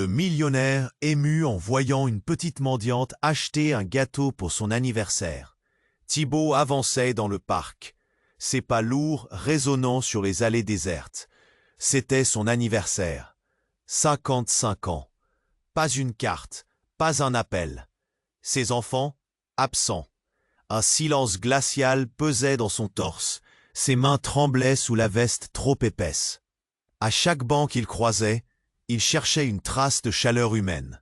Le millionnaire, ému en voyant une petite mendiante acheter un gâteau pour son anniversaire. Thibaut avançait dans le parc, ses pas lourds résonnant sur les allées désertes. C'était son anniversaire. 55 ans. Pas une carte, pas un appel. Ses enfants, absents. Un silence glacial pesait dans son torse. Ses mains tremblaient sous la veste trop épaisse. À chaque banc qu'il croisait, il cherchait une trace de chaleur humaine.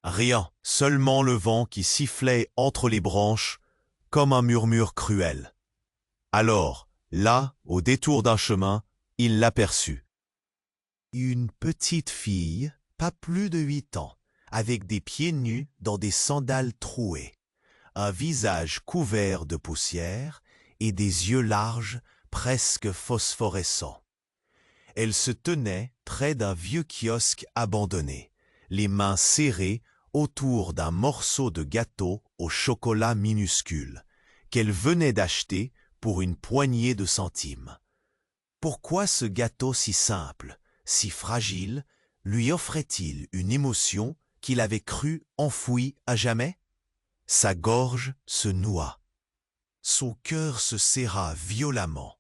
Rien, seulement le vent qui sifflait entre les branches, comme un murmure cruel. Alors, là, au détour d'un chemin, il l'aperçut. Une petite fille, pas plus de 8 ans, avec des pieds nus dans des sandales trouées, un visage couvert de poussière et des yeux larges, presque phosphorescents. Elle se tenait près d'un vieux kiosque abandonné, les mains serrées autour d'un morceau de gâteau au chocolat minuscule, qu'elle venait d'acheter pour une poignée de centimes. Pourquoi ce gâteau si simple, si fragile, lui offrait-il une émotion qu'il avait cru enfouie à jamais? Sa gorge se noua. Son cœur se serra violemment,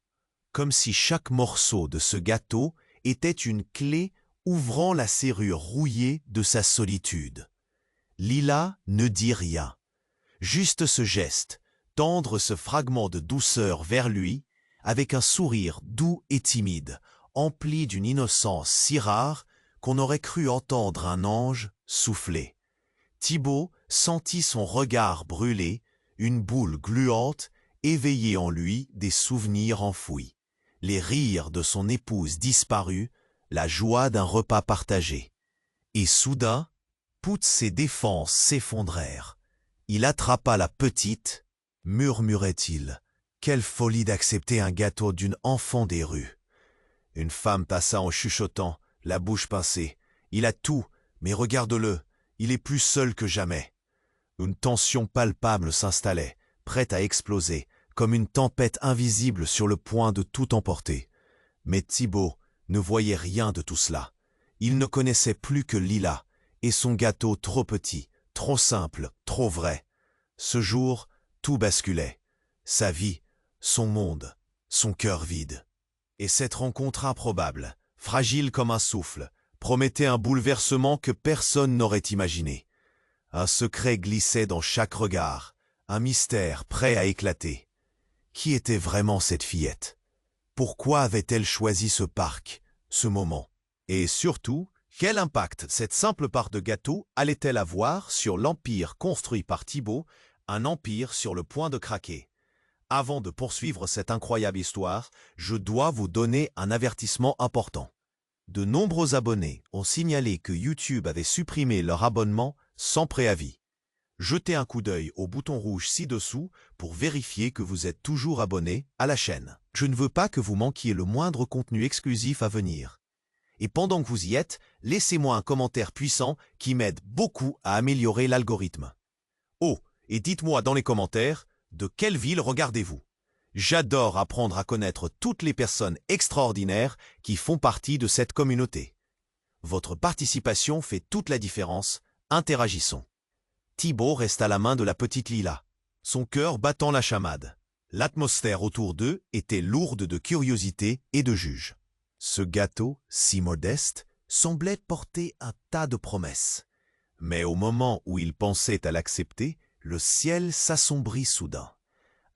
comme si chaque morceau de ce gâteau était une clé ouvrant la serrure rouillée de sa solitude. Lila ne dit rien, juste ce geste, tendre ce fragment de douceur vers lui, avec un sourire doux et timide, empli d'une innocence si rare qu'on aurait cru entendre un ange souffler. Thibaut sentit son regard brûler, une boule gluante, éveiller en lui des souvenirs enfouis. Les rires de son épouse disparue, la joie d'un repas partagé. Et soudain, toutes ses défenses s'effondrèrent. Il attrapa la petite, murmurait-il. Quelle folie d'accepter un gâteau d'une enfant des rues. Une femme passa en chuchotant, la bouche pincée. Il a tout, mais regarde-le, il est plus seul que jamais. Une tension palpable s'installait, prête à exploser, comme une tempête invisible sur le point de tout emporter. Mais Thibaut ne voyait rien de tout cela. Il ne connaissait plus que Lila, et son gâteau trop petit, trop simple, trop vrai. Ce jour, tout basculait. Sa vie, son monde, son cœur vide. Et cette rencontre improbable, fragile comme un souffle, promettait un bouleversement que personne n'aurait imaginé. Un secret glissait dans chaque regard, un mystère prêt à éclater. Qui était vraiment cette fillette? Pourquoi avait-elle choisi ce parc, ce moment? Et surtout, quel impact cette simple part de gâteau allait-elle avoir sur l'empire construit par Thibaut, un empire sur le point de craquer? Avant de poursuivre cette incroyable histoire, je dois vous donner un avertissement important. De nombreux abonnés ont signalé que YouTube avait supprimé leur abonnement sans préavis. Jetez un coup d'œil au bouton rouge ci-dessous pour vérifier que vous êtes toujours abonné à la chaîne. Je ne veux pas que vous manquiez le moindre contenu exclusif à venir. Et pendant que vous y êtes, laissez-moi un commentaire puissant qui m'aide beaucoup à améliorer l'algorithme. Oh, et dites-moi dans les commentaires, de quelle ville regardez-vous? J'adore apprendre à connaître toutes les personnes extraordinaires qui font partie de cette communauté. Votre participation fait toute la différence. Interagissons. Thibaut reste à la main de la petite Lila, son cœur battant la chamade. L'atmosphère autour d'eux était lourde de curiosité et de juge. Ce gâteau, si modeste, semblait porter un tas de promesses. Mais au moment où il pensait à l'accepter, le ciel s'assombrit soudain.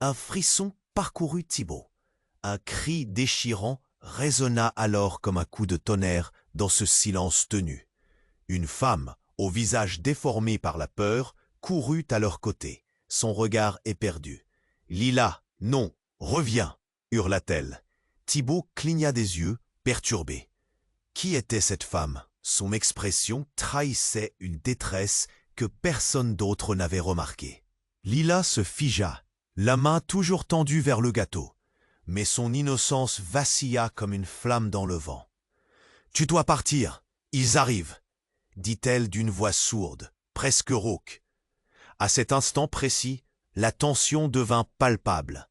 Un frisson parcourut Thibaut. Un cri déchirant résonna alors comme un coup de tonnerre dans ce silence tenu. Une femme, au visage déformé par la peur, courut à leur côté, son regard éperdu. « Lila, non, reviens !» hurla-t-elle. Thibaut cligna des yeux, perturbé. Qui était cette femme? Son expression trahissait une détresse que personne d'autre n'avait remarquée. Lila se figea, la main toujours tendue vers le gâteau, mais son innocence vacilla comme une flamme dans le vent. « Tu dois partir, ils arrivent !» dit-elle d'une voix sourde, presque rauque. À cet instant précis, la tension devint palpable.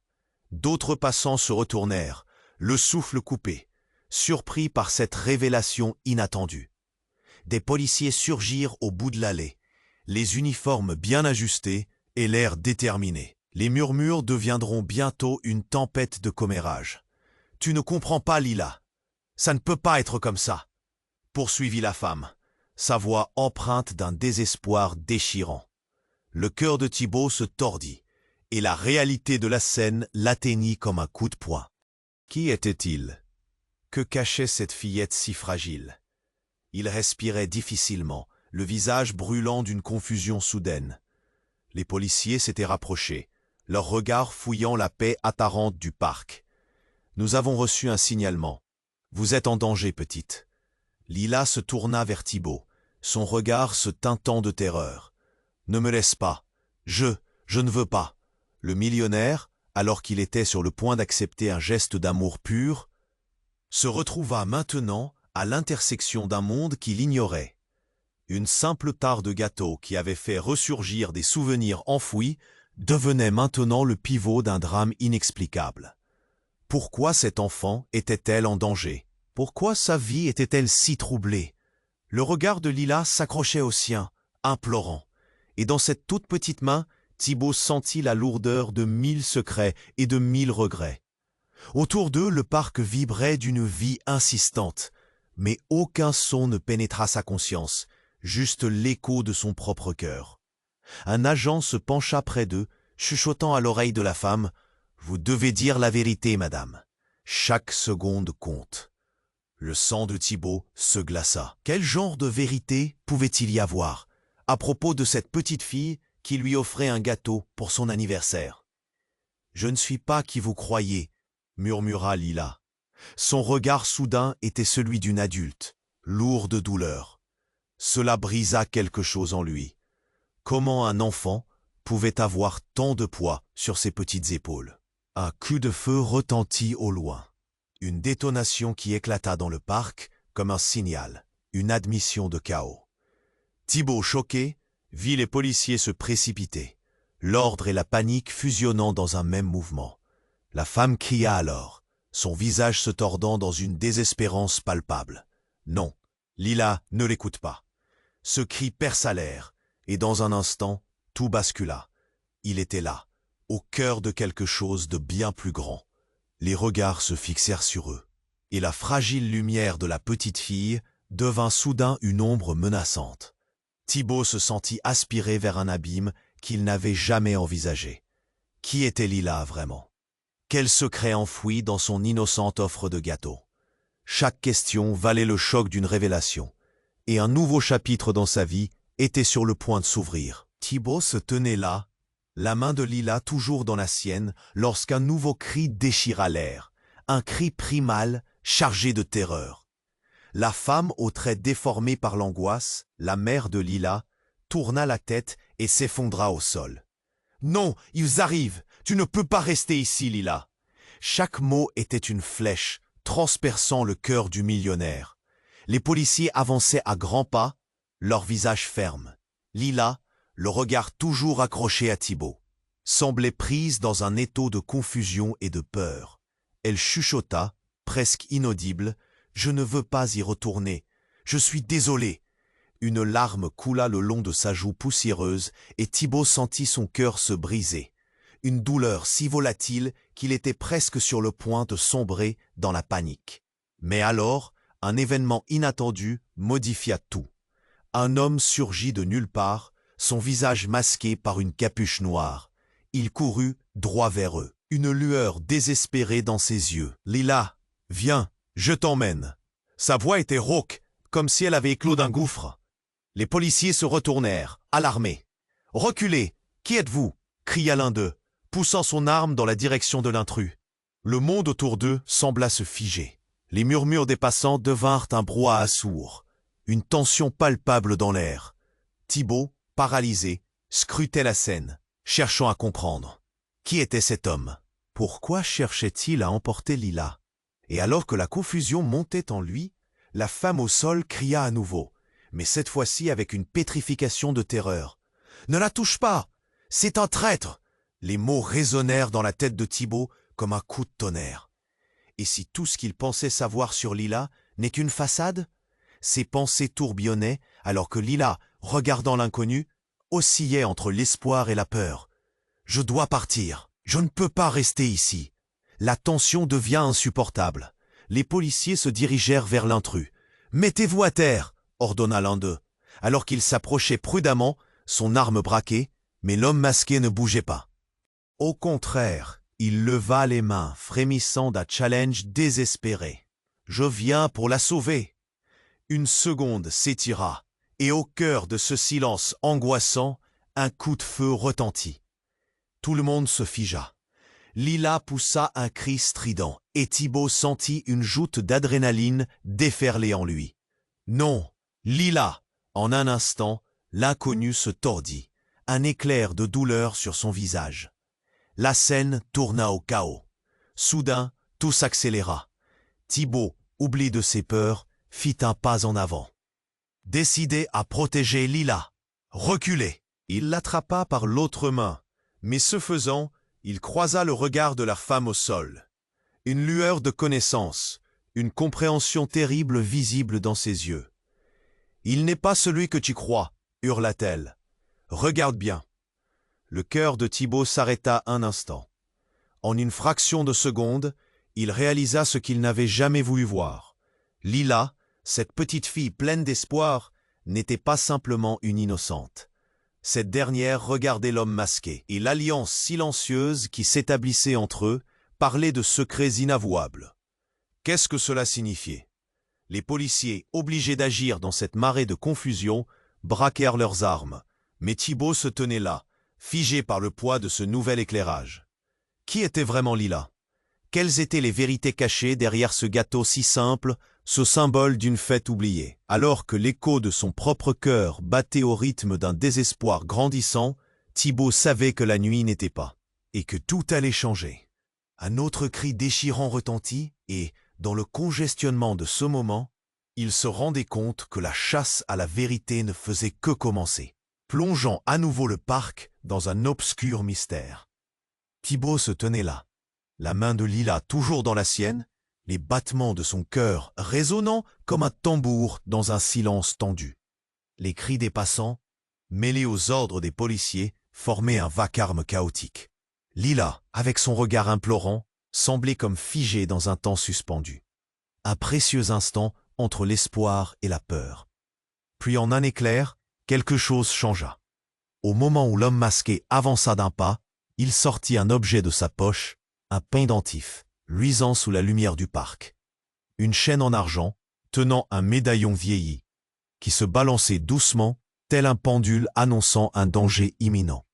D'autres passants se retournèrent, le souffle coupé, surpris par cette révélation inattendue. Des policiers surgirent au bout de l'allée, les uniformes bien ajustés et l'air déterminé. Les murmures deviendront bientôt une tempête de commérages. « Tu ne comprends pas, Lila. Ça ne peut pas être comme ça !» poursuivit la femme, sa voix empreinte d'un désespoir déchirant. Le cœur de Thibaut se tordit, et la réalité de la scène l'atteignit comme un coup de poing. Qui était-il? Que cachait cette fillette si fragile? Il respirait difficilement, le visage brûlant d'une confusion soudaine. Les policiers s'étaient rapprochés, leurs regards fouillant la paix attarante du parc. « Nous avons reçu un signalement. Vous êtes en danger, petite. » Lila se tourna vers Thibaut, son regard se teintant de terreur. « Ne me laisse pas. Je ne veux pas. » Le millionnaire, alors qu'il était sur le point d'accepter un geste d'amour pur, se retrouva maintenant à l'intersection d'un monde qu'il ignorait. Une simple tare de gâteau qui avait fait ressurgir des souvenirs enfouis devenait maintenant le pivot d'un drame inexplicable. Pourquoi cette enfant était-elle en danger? Pourquoi sa vie était-elle si troublée? Le regard de Lila s'accrochait au sien, implorant, et dans cette toute petite main, Thibaut sentit la lourdeur de 1000 secrets et de 1000 regrets. Autour d'eux, le parc vibrait d'une vie insistante, mais aucun son ne pénétra sa conscience, juste l'écho de son propre cœur. Un agent se pencha près d'eux, chuchotant à l'oreille de la femme « Vous devez dire la vérité, madame. Chaque seconde compte. » Le sang de Thibaut se glaça. Quel genre de vérité pouvait-il y avoir à propos de cette petite fille qui lui offrait un gâteau pour son anniversaire? « Je ne suis pas qui vous croyez, » murmura Lila. Son regard soudain était celui d'une adulte, lourd de douleur. Cela brisa quelque chose en lui. Comment un enfant pouvait avoir tant de poids sur ses petites épaules? Un coup de feu retentit au loin. Une détonation qui éclata dans le parc comme un signal, une admission de chaos. Thibaut, choqué, vit les policiers se précipiter, l'ordre et la panique fusionnant dans un même mouvement. La femme cria alors, son visage se tordant dans une désespérance palpable. Non, Lila ne l'écoute pas. Ce cri perça l'air, et dans un instant, tout bascula. Il était là, au cœur de quelque chose de bien plus grand. Les regards se fixèrent sur eux, et la fragile lumière de la petite fille devint soudain une ombre menaçante. Thibaut se sentit aspirer vers un abîme qu'il n'avait jamais envisagé. Qui était Lila vraiment? Quel secret enfoui dans son innocente offre de gâteau? Chaque question valait le choc d'une révélation, et un nouveau chapitre dans sa vie était sur le point de s'ouvrir. Thibaut se tenait là, la main de Lila toujours dans la sienne, lorsqu'un nouveau cri déchira l'air, un cri primal chargé de terreur. La femme aux traits déformés par l'angoisse, la mère de Lila, tourna la tête et s'effondra au sol. « Non, ils arrivent! Tu ne peux pas rester ici, Lila !» Chaque mot était une flèche, transperçant le cœur du millionnaire. Les policiers avançaient à grands pas, leur visage ferme. Lila, le regard toujours accroché à Thibaut, semblait prise dans un étau de confusion et de peur. Elle chuchota, presque inaudible, « Je ne veux pas y retourner. Je suis désolée. » Une larme coula le long de sa joue poussiéreuse et Thibaut sentit son cœur se briser. Une douleur si volatile qu'il était presque sur le point de sombrer dans la panique. Mais alors, un événement inattendu modifia tout. Un homme surgit de nulle part, son visage masqué par une capuche noire. Il courut droit vers eux, une lueur désespérée dans ses yeux. « Lila, viens, je t'emmène. » Sa voix était rauque, comme si elle avait éclos d'un gouffre. Les policiers se retournèrent, alarmés. « Reculez! Qui êtes-vous » cria l'un d'eux, poussant son arme dans la direction de l'intrus. Le monde autour d'eux sembla se figer. Les murmures des passants devinrent un brouhaha sourd, une tension palpable dans l'air. Thibaut, paralysé, scrutait la scène, cherchant à comprendre. Qui était cet homme? Pourquoi cherchait-il à emporter Lila? Et alors que la confusion montait en lui, la femme au sol cria à nouveau, mais cette fois-ci avec une pétrification de terreur. « Ne la touche pas! C'est un traître !» Les mots résonnèrent dans la tête de Thibaut comme un coup de tonnerre. Et si tout ce qu'il pensait savoir sur Lila n'est qu'une façade? Ses pensées tourbillonnaient alors que Lila, regardant l'inconnu, oscillait entre l'espoir et la peur. « Je dois partir. Je ne peux pas rester ici. » La tension devient insupportable. Les policiers se dirigèrent vers l'intrus. « Mettez-vous à terre !» ordonna l'un d'eux, alors qu'il s'approchait prudemment, son arme braquée, mais l'homme masqué ne bougeait pas. Au contraire, il leva les mains, frémissant d'un challenge désespéré. « Je viens pour la sauver !» Une seconde s'étira, et au cœur de ce silence angoissant, un coup de feu retentit. Tout le monde se figea. Lila poussa un cri strident, et Thibaut sentit une joute d'adrénaline déferler en lui. « Non, Lila !» En un instant, l'inconnu se tordit, un éclair de douleur sur son visage. La scène tourna au chaos. Soudain, tout s'accéléra. Thibaut, oublié de ses peurs, fit un pas en avant. Décidé à protéger Lila. « Reculez !» Il l'attrapa par l'autre main, mais ce faisant, il croisa le regard de la femme au sol. Une lueur de connaissance, une compréhension terrible visible dans ses yeux. « Il n'est pas celui que tu crois, » hurla-t-elle. « Regarde bien. » Le cœur de Thibaut s'arrêta un instant. En une fraction de seconde, il réalisa ce qu'il n'avait jamais voulu voir. Lila, cette petite fille pleine d'espoir, n'était pas simplement une innocente. Cette dernière regardait l'homme masqué, et l'alliance silencieuse qui s'établissait entre eux parlait de secrets inavouables. Qu'est-ce que cela signifiait? Les policiers, obligés d'agir dans cette marée de confusion, braquèrent leurs armes, mais Thibaut se tenait là, figé par le poids de ce nouvel éclairage. Qui était vraiment Lila? Quelles étaient les vérités cachées derrière ce gâteau si simple, ce symbole d'une fête oubliée? Alors que l'écho de son propre cœur battait au rythme d'un désespoir grandissant, Thibaut savait que la nuit n'était pas, et que tout allait changer. Un autre cri déchirant retentit, et, dans le congestionnement de ce moment, il se rendait compte que la chasse à la vérité ne faisait que commencer, plongeant à nouveau le parc dans un obscur mystère. Thibaut se tenait là, la main de Lila toujours dans la sienne, les battements de son cœur résonnant comme un tambour dans un silence tendu. Les cris des passants, mêlés aux ordres des policiers, formaient un vacarme chaotique. Lila, avec son regard implorant, semblait comme figée dans un temps suspendu. Un précieux instant entre l'espoir et la peur. Puis en un éclair, quelque chose changea. Au moment où l'homme masqué avança d'un pas, il sortit un objet de sa poche, un pendentif, luisant sous la lumière du parc. Une chaîne en argent, tenant un médaillon vieilli, qui se balançait doucement, tel un pendule annonçant un danger imminent.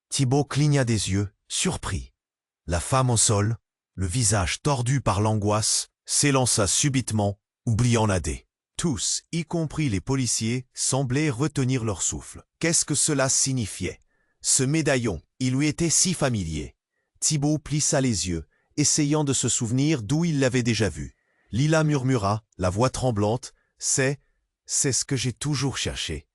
Thibaut cligna des yeux, surpris. La femme au sol, le visage tordu par l'angoisse, s'élança subitement, oubliant Nadé. Tous, y compris les policiers, semblaient retenir leur souffle. Qu'est-ce que cela signifiait? Ce médaillon, il lui était si familier. Thibaut plissa les yeux, essayant de se souvenir d'où il l'avait déjà vu. Lila murmura, la voix tremblante, « C'est ce que j'ai toujours cherché. »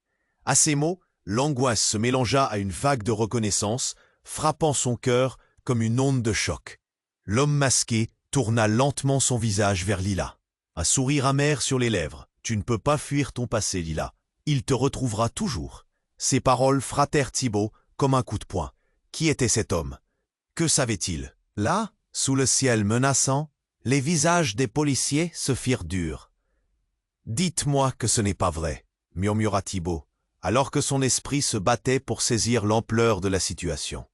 À ces mots, l'angoisse se mélangea à une vague de reconnaissance, frappant son cœur comme une onde de choc. L'homme masqué tourna lentement son visage vers Lila. Un sourire amer sur les lèvres. « Tu ne peux pas fuir ton passé, Lila. Il te retrouvera toujours. » Ces paroles frappèrent Thibaut comme un coup de poing. Qui était cet homme? Que savait-il? Là, sous le ciel menaçant, les visages des policiers se firent durs. « Dites-moi que ce n'est pas vrai, » murmura Thibaut, alors que son esprit se battait pour saisir l'ampleur de la situation.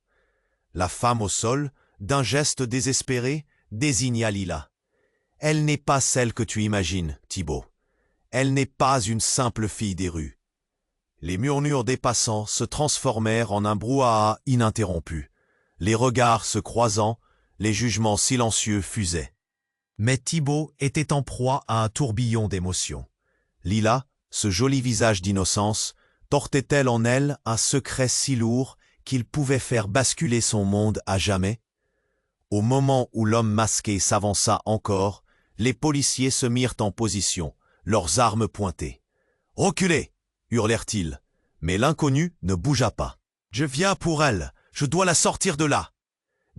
La femme au sol, d'un geste désespéré, désigna Lila. « Elle n'est pas celle que tu imagines, Thibaut. Elle n'est pas une simple fille des rues. » Les murmures des passants se transformèrent en un brouhaha ininterrompu. Les regards se croisant, les jugements silencieux fusaient. Mais Thibaut était en proie à un tourbillon d'émotions. Lila, ce joli visage d'innocence, portait-elle en elle un secret si lourd qu'il pouvait faire basculer son monde à jamais? Au moment où l'homme masqué s'avança encore, les policiers se mirent en position, leurs armes pointées. « Reculez !» hurlèrent-ils, mais l'inconnu ne bougea pas. « Je viens pour elle, je dois la sortir de là !»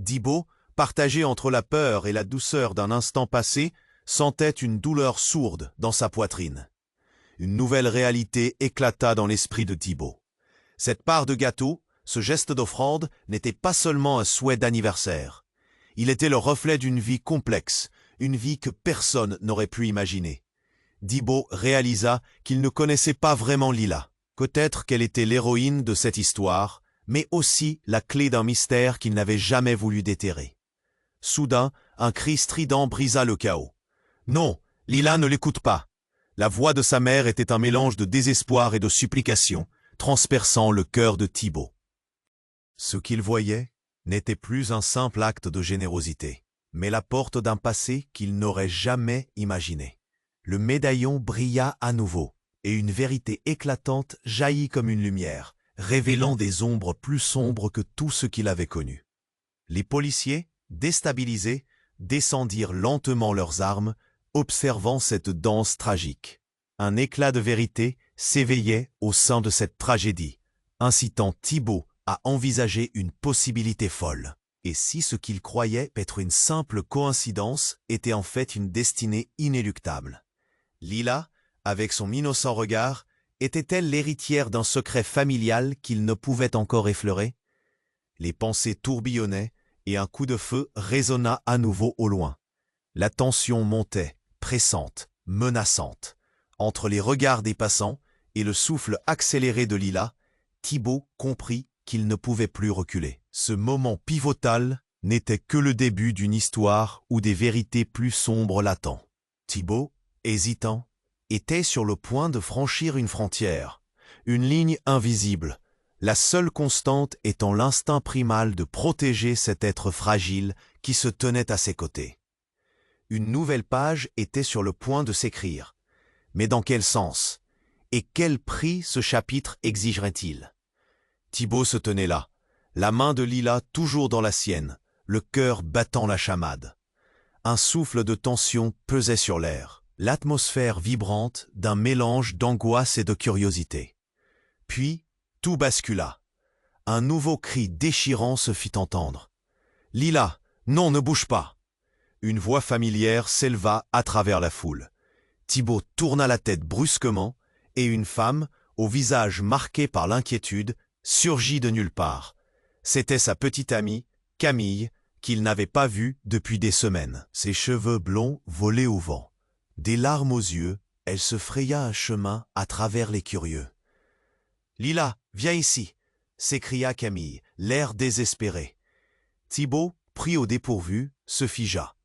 Thibaut, partagé entre la peur et la douceur d'un instant passé, sentait une douleur sourde dans sa poitrine. Une nouvelle réalité éclata dans l'esprit de Thibaut. Cette part de gâteau, ce geste d'offrande, n'était pas seulement un souhait d'anniversaire. Il était le reflet d'une vie complexe, une vie que personne n'aurait pu imaginer. Thibaut réalisa qu'il ne connaissait pas vraiment Lila. Peut-être qu'elle était l'héroïne de cette histoire, mais aussi la clé d'un mystère qu'il n'avait jamais voulu déterrer. Soudain, un cri strident brisa le chaos. Non, Lila ne l'écoute pas. La voix de sa mère était un mélange de désespoir et de supplication, transperçant le cœur de Thibaut. Ce qu'il voyait n'était plus un simple acte de générosité, mais la porte d'un passé qu'il n'aurait jamais imaginé. Le médaillon brilla à nouveau, et une vérité éclatante jaillit comme une lumière, révélant des ombres plus sombres que tout ce qu'il avait connu. Les policiers, déstabilisés, descendirent lentement leurs armes, observant cette danse tragique. Un éclat de vérité s'éveillait au sein de cette tragédie, incitant Thibaut à envisager une possibilité folle. Et si ce qu'il croyait être une simple coïncidence était en fait une destinée inéluctable? Lila, avec son innocent regard, était-elle l'héritière d'un secret familial qu'il ne pouvait encore effleurer? Les pensées tourbillonnaient et un coup de feu résonna à nouveau au loin. La tension montait, pressante, menaçante. Entre les regards des passants et le souffle accéléré de Lila, Thibaut comprit qu'il ne pouvait plus reculer. Ce moment pivotal n'était que le début d'une histoire où des vérités plus sombres l'attendent. Thibaut, hésitant, était sur le point de franchir une frontière, une ligne invisible, la seule constante étant l'instinct primal de protéger cet être fragile qui se tenait à ses côtés. Une nouvelle page était sur le point de s'écrire. Mais dans quel sens? Et quel prix ce chapitre exigerait-il? Thibaut se tenait là, la main de Lila toujours dans la sienne, le cœur battant la chamade. Un souffle de tension pesait sur l'air, l'atmosphère vibrante d'un mélange d'angoisse et de curiosité. Puis, tout bascula. Un nouveau cri déchirant se fit entendre. « Lila, non, ne bouge pas !» Une voix familière s'éleva à travers la foule. Thibaut tourna la tête brusquement, et une femme, au visage marqué par l'inquiétude, surgit de nulle part. C'était sa petite amie, Camille, qu'il n'avait pas vue depuis des semaines. Ses cheveux blonds volaient au vent. Des larmes aux yeux, elle se fraya un chemin à travers les curieux. « Lila, viens ici !» s'écria Camille, l'air désespéré. Thibaut, pris au dépourvu, se figea.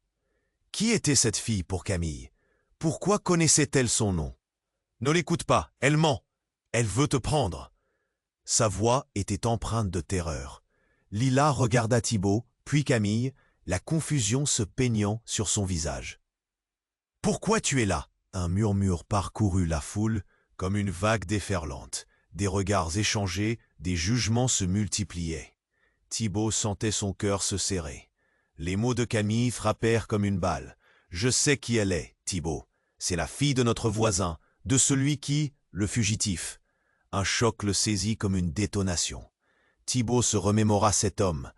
Qui était cette fille pour Camille? Pourquoi connaissait-elle son nom? Ne l'écoute pas, elle ment. Elle veut te prendre. Sa voix était empreinte de terreur. Lila regarda Thibaut, puis Camille, la confusion se peignant sur son visage. « Pourquoi tu es là ?» Un murmure parcourut la foule comme une vague déferlante. Des regards échangés, des jugements se multipliaient. Thibaut sentait son cœur se serrer. Les mots de Camille frappèrent comme une balle. « Je sais qui elle est, Thibaut. C'est la fille de notre voisin, de celui qui, le fugitif. » Un choc le saisit comme une détonation. Thibaut se remémora cet homme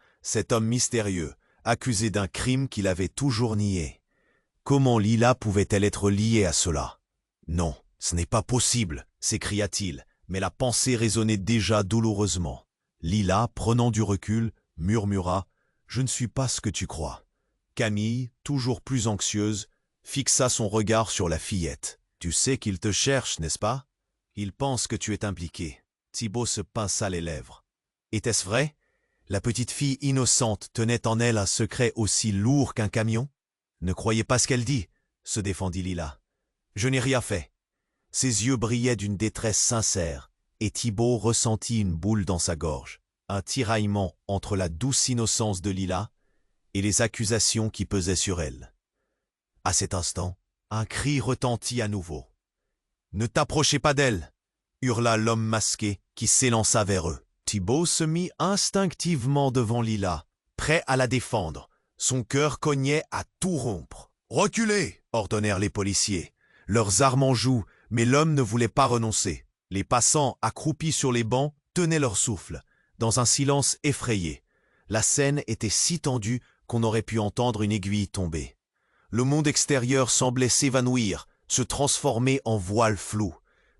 mystérieux, accusé d'un crime qu'il avait toujours nié. Comment Lila pouvait-elle être liée à cela? « Non, ce n'est pas possible !» s'écria-t-il, mais la pensée résonnait déjà douloureusement. Lila, prenant du recul, murmura « Je ne suis pas ce que tu crois. » Camille, toujours plus anxieuse, fixa son regard sur la fillette. « Tu sais qu'il te cherche, n'est-ce pas? Il pense que tu es impliqué. » Thibaut se pinça les lèvres. Était-ce vrai? La petite fille innocente tenait en elle un secret aussi lourd qu'un camion? Ne croyez pas ce qu'elle dit, se défendit Lila. Je n'ai rien fait. Ses yeux brillaient d'une détresse sincère, et Thibaut ressentit une boule dans sa gorge, un tiraillement entre la douce innocence de Lila et les accusations qui pesaient sur elle. À cet instant, un cri retentit à nouveau. « Ne t'approchez pas d'elle !» hurla l'homme masqué qui s'élança vers eux. Thibaut se mit instinctivement devant Lila, prêt à la défendre. Son cœur cognait à tout rompre. « Reculez !» ordonnèrent les policiers. Leurs armes en joue, mais l'homme ne voulait pas renoncer. Les passants, accroupis sur les bancs, tenaient leur souffle, dans un silence effrayé. La scène était si tendue qu'on aurait pu entendre une aiguille tomber. Le monde extérieur semblait s'évanouir, se transformer en voile flou.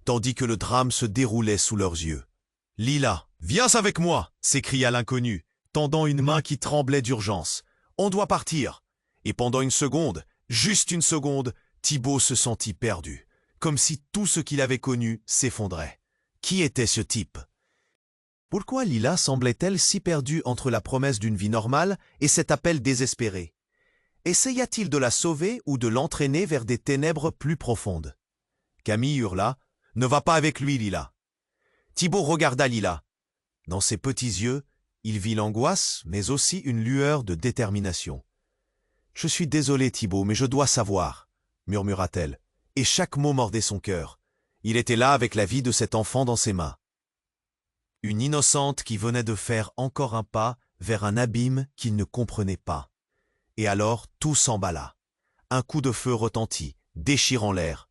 tandis que le drame se déroulait sous leurs yeux. « Lila, viens avec moi !» s'écria l'inconnu, tendant une main qui tremblait d'urgence. « On doit partir !» Et pendant une seconde, juste une seconde, Thibaut se sentit perdu, comme si tout ce qu'il avait connu s'effondrait. Qui était ce type? Pourquoi Lila semblait-elle si perdue entre la promesse d'une vie normale et cet appel désespéré? Essaya-t-il de la sauver ou de l'entraîner vers des ténèbres plus profondes? Camille hurla « Ne va pas avec lui, Lila !» Thibaut regarda Lila. Dans ses petits yeux, il vit l'angoisse, mais aussi une lueur de détermination. « Je suis désolé, Thibaut, mais je dois savoir, » murmura-t-elle, et chaque mot mordait son cœur. Il était là avec la vie de cet enfant dans ses mains. Une innocente qui venait de faire encore un pas vers un abîme qu'il ne comprenait pas. Et alors, tout s'emballa. Un coup de feu retentit, déchirant l'air.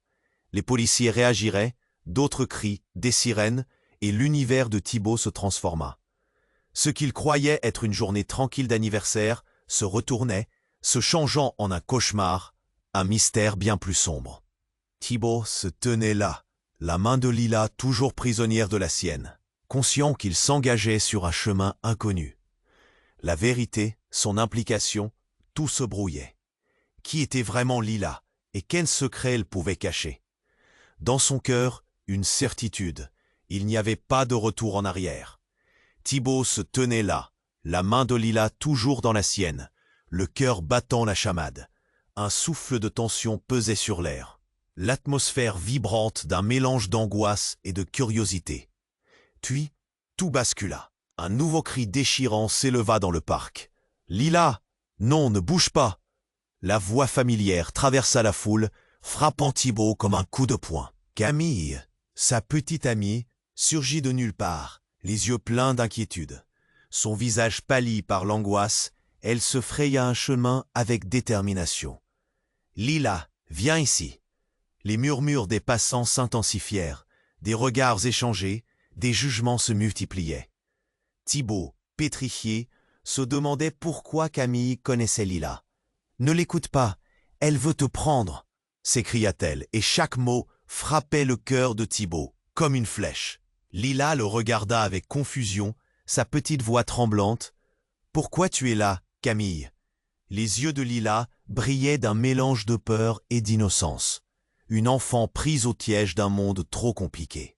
Les policiers réagiraient, d'autres cris, des sirènes, et l'univers de Thibaut se transforma. Ce qu'il croyait être une journée tranquille d'anniversaire se retournait, se changeant en un cauchemar, un mystère bien plus sombre. Thibaut se tenait là, la main de Lila toujours prisonnière de la sienne, conscient qu'il s'engageait sur un chemin inconnu. La vérité, son implication, tout se brouillait. Qui était vraiment Lila et quel secret elle pouvait cacher? Dans son cœur, une certitude. Il n'y avait pas de retour en arrière. Thibaut se tenait là, la main de Lila toujours dans la sienne, le cœur battant la chamade. Un souffle de tension pesait sur l'air. L'atmosphère vibrante d'un mélange d'angoisse et de curiosité. Puis, tout bascula. Un nouveau cri déchirant s'éleva dans le parc. « Lila! Non, ne bouge pas !» La voix familière traversa la foule, frappant Thibaut comme un coup de poing. Camille, sa petite amie, surgit de nulle part, les yeux pleins d'inquiétude. Son visage pâli par l'angoisse, elle se fraya un chemin avec détermination. « Lila, viens ici !» Les murmures des passants s'intensifièrent, des regards échangés, des jugements se multipliaient. Thibaut, pétrifié, se demandait pourquoi Camille connaissait Lila. « Ne l'écoute pas, elle veut te prendre !» s'écria-t-elle, et chaque mot frappait le cœur de Thibaut, comme une flèche. Lila le regarda avec confusion, sa petite voix tremblante. « Pourquoi tu es là, Camille ?» Les yeux de Lila brillaient d'un mélange de peur et d'innocence. Une enfant prise au piège d'un monde trop compliqué.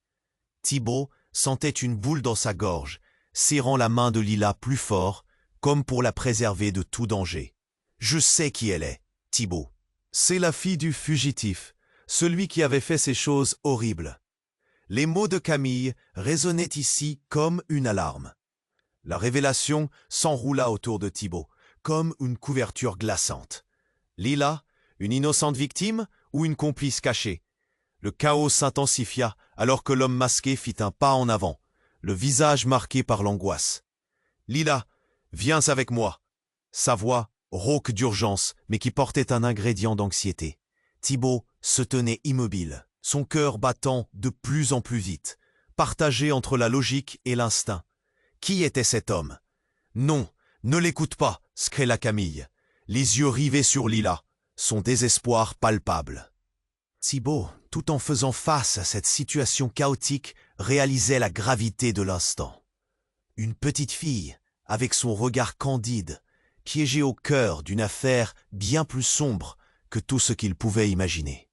Thibaut sentait une boule dans sa gorge, serrant la main de Lila plus fort, comme pour la préserver de tout danger. « Je sais qui elle est, Thibaut. C'est la fille du fugitif, celui qui avait fait ces choses horribles. » Les mots de Camille résonnaient ici comme une alarme. La révélation s'enroula autour de Thibaut, comme une couverture glaçante. Lila, une innocente victime ou une complice cachée? Le chaos s'intensifia alors que l'homme masqué fit un pas en avant, le visage marqué par l'angoisse. « Lila, viens avec moi !» Sa voix, rauque d'urgence, mais qui portait un ingrédient d'anxiété. Thibaut se tenait immobile, son cœur battant de plus en plus vite, partagé entre la logique et l'instinct. Qui était cet homme? « Non, ne l'écoute pas !» s'écria Camille, les yeux rivés sur Lila, son désespoir palpable. Thibaut, tout en faisant face à cette situation chaotique, réalisait la gravité de l'instant. Une petite fille, avec son regard candide, piégée au cœur d'une affaire bien plus sombre que tout ce qu'il pouvait imaginer.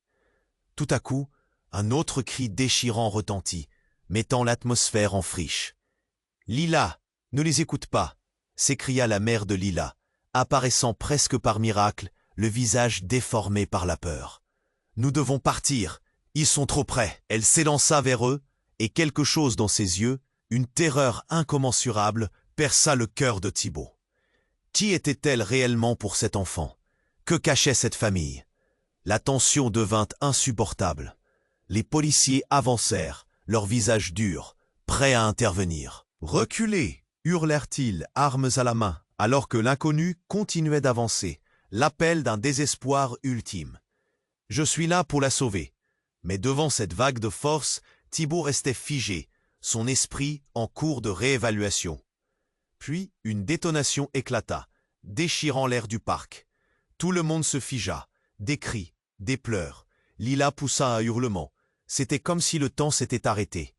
Tout à coup, un autre cri déchirant retentit, mettant l'atmosphère en friche. « Lila, ne les écoute pas !» s'écria la mère de Lila, apparaissant presque par miracle, le visage déformé par la peur. « Nous devons partir, ils sont trop près !» Elle s'élança vers eux, et quelque chose dans ses yeux, une terreur incommensurable, perça le cœur de Thibaut. Qui était-elle réellement pour cet enfant? Que cachait cette famille? La tension devint insupportable. Les policiers avancèrent, leurs visages durs, prêts à intervenir. « Reculez !» hurlèrent-ils, armes à la main, alors que l'inconnu continuait d'avancer, l'appel d'un désespoir ultime. « Je suis là pour la sauver. » Mais devant cette vague de force, Thibaut restait figé, son esprit en cours de réévaluation. Puis une détonation éclata, déchirant l'air du parc. Tout le monde se figea, des cris, des pleurs. Lila poussa un hurlement. C'était comme si le temps s'était arrêté.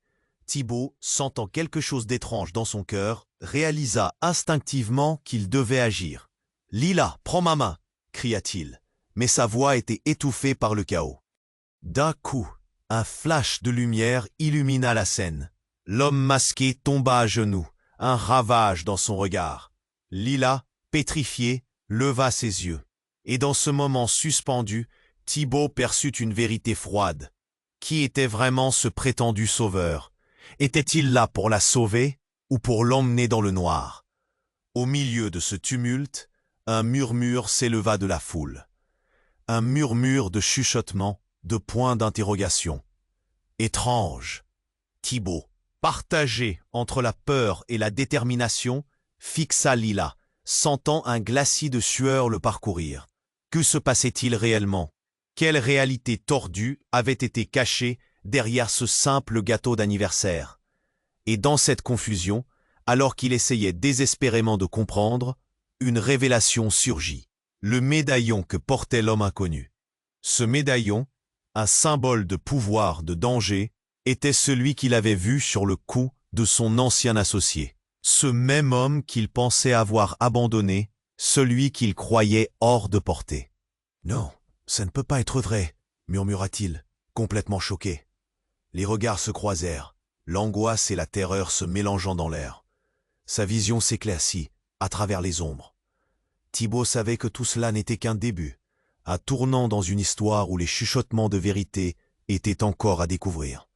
Thibaut, sentant quelque chose d'étrange dans son cœur, réalisa instinctivement qu'il devait agir. « Lila, prends ma main !» cria-t-il, mais sa voix était étouffée par le chaos. D'un coup, un flash de lumière illumina la scène. L'homme masqué tomba à genoux, un ravage dans son regard. Lila, pétrifiée, leva ses yeux. Et dans ce moment suspendu, Thibaut perçut une vérité froide. Qui était vraiment ce prétendu sauveur? Était-il là pour la sauver ou pour l'emmener dans le noir? Au milieu de ce tumulte, un murmure s'éleva de la foule. Un murmure de chuchotement, de points d'interrogation. Étrange. Thibaut, partagé entre la peur et la détermination, fixa Lila, sentant un glacis de sueur le parcourir. Que se passait-il réellement? Quelle réalité tordue avait été cachée derrière ce simple gâteau d'anniversaire? Et dans cette confusion, alors qu'il essayait désespérément de comprendre, une révélation surgit. Le médaillon que portait l'homme inconnu. Ce médaillon, un symbole de pouvoir, de danger, était celui qu'il avait vu sur le cou de son ancien associé. Ce même homme qu'il pensait avoir abandonné, celui qu'il croyait hors de portée. « Non, ça ne peut pas être vrai », murmura-t-il, complètement choqué. Les regards se croisèrent, l'angoisse et la terreur se mélangeant dans l'air. Sa vision s'éclaircit à travers les ombres. Thibaut savait que tout cela n'était qu'un début, un tournant dans une histoire où les chuchotements de vérité étaient encore à découvrir.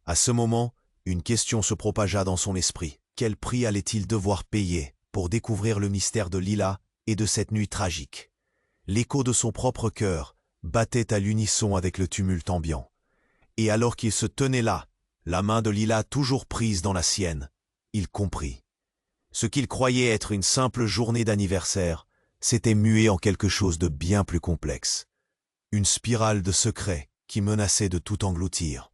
À ce moment, une question se propagea dans son esprit. Quel prix allait-il devoir payer pour découvrir le mystère de Lila et de cette nuit tragique? L'écho de son propre cœur battait à l'unisson avec le tumulte ambiant. Et alors qu'il se tenait là, la main de Lila toujours prise dans la sienne, il comprit. Ce qu'il croyait être une simple journée d'anniversaire s'était mué en quelque chose de bien plus complexe. Une spirale de secrets qui menaçait de tout engloutir.